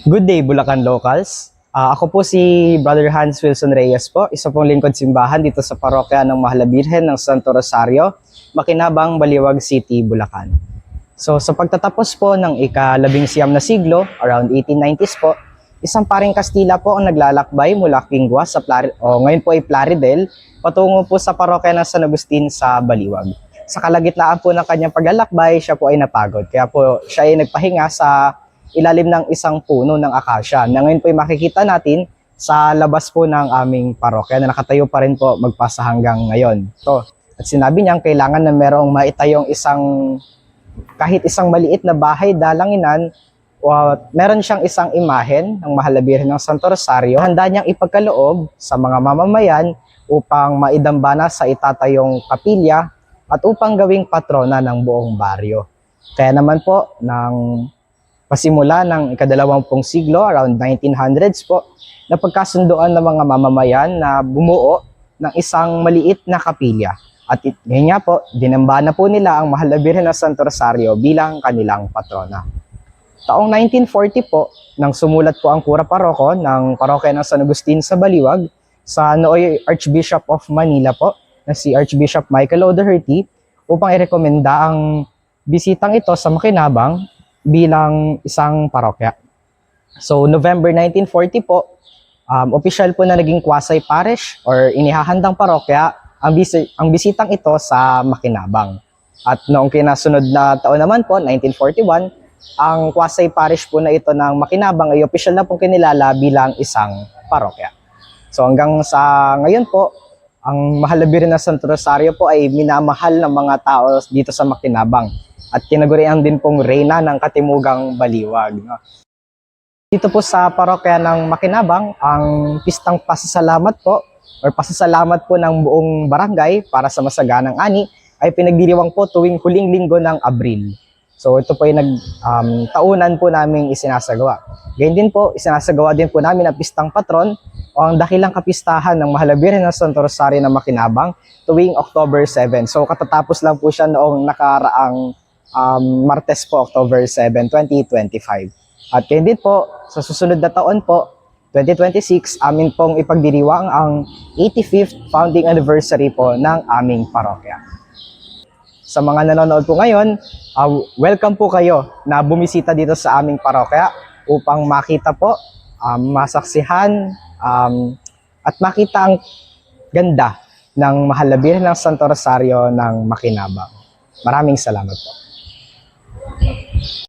Good day, Bulacan Locals. Ako po si Brother Hans Wilson Reyes po, isa pong lingkod simbahan dito sa parokya ng Mahal na Birhen ng Santo Rosario, Makinabang, Baliwag City, Bulacan. So sa pagtatapos po ng ika-19 na siglo, around 1890s po, isang paring Kastila po ang naglalakbay mula Kingwa sa ngayon po ay Plaridel, patungo po sa parokya ng San Agustin sa Baliwag. Sa kalagitnaan po ng kanyang paglalakbay, siya po ay napagod. Kaya po siya ay nagpahinga sa ilalim ng isang puno ng akasya na ngayon po ay makikita natin sa labas po ng aming parokya na nakatayo pa rin po magpasa hanggang ngayon. At sinabi niya kailangan na merong maitayong kahit isang maliit na bahay dalanginan, meron siyang isang imahen ng Mahal na Birhen ng Santo Rosario. Handa niyang ipagkaloob sa mga mamamayan upang maidambana sa itatayong kapilya at upang gawing patrona ng buong baryo. Kaya naman po, pasimula ng ika-20 siglo, around 1900s po, napagkasundoan ng mga mamamayan na bumuo ng isang maliit na kapilya. At ngayon nga po, dinambana po nila ang Mahal na Birhen ng Santo Rosario bilang kanilang patrona. Taong 1940 po, nang sumulat po ang kura paroko ng parokya ng San Agustin sa Baliwag, sa nooy Archbishop of Manila po, na si Archbishop Michael O'Doherty, upang irekomenda ang bisitang ito sa Makinabang bilang isang parokya. So November 1940 po, official po na naging Quasi Parish or inihahandang parokya ang bisitang ito sa Makinabang. At noong kinasunod na taon naman po, 1941, ang Quasi Parish po na ito ng Makinabang ay official na pong kinilala bilang isang parokya. So hanggang sa ngayon po, ang Mahal na Birhen ng Santo Rosario po ay minamahal ng mga tao dito sa Makinabang. At tinagurian din pong reyna ng Katimugang Baliwag. Dito po sa parokya ng Makinabang, ang pistang pasasalamat po or pasasalamat po ng buong barangay para sa masaganang ani ay pinagdiriwang po tuwing huling linggo ng Abril. So ito po ay taunan po namin isinasagawa. Ganyan din po, isinasagawa din po namin ang pistang patron o ang dakilang kapistahan ng Mahal na Birhen ng Santo Rosario ng Makinabang tuwing October 7. So katatapos lang po siya noong nakaraang Martes po, October 7, 2025. At kaya din po, sa susunod na taon po, 2026, amin pong ipagdiriwang ang 85th founding anniversary po ng aming parokya. Sa mga nanonood po ngayon, welcome po kayo na bumisita dito sa aming parokya upang makita po, masaksihan, at makita ang ganda ng Mahal na Birhen ng Santo Rosario ng Makinabang. Maraming salamat po.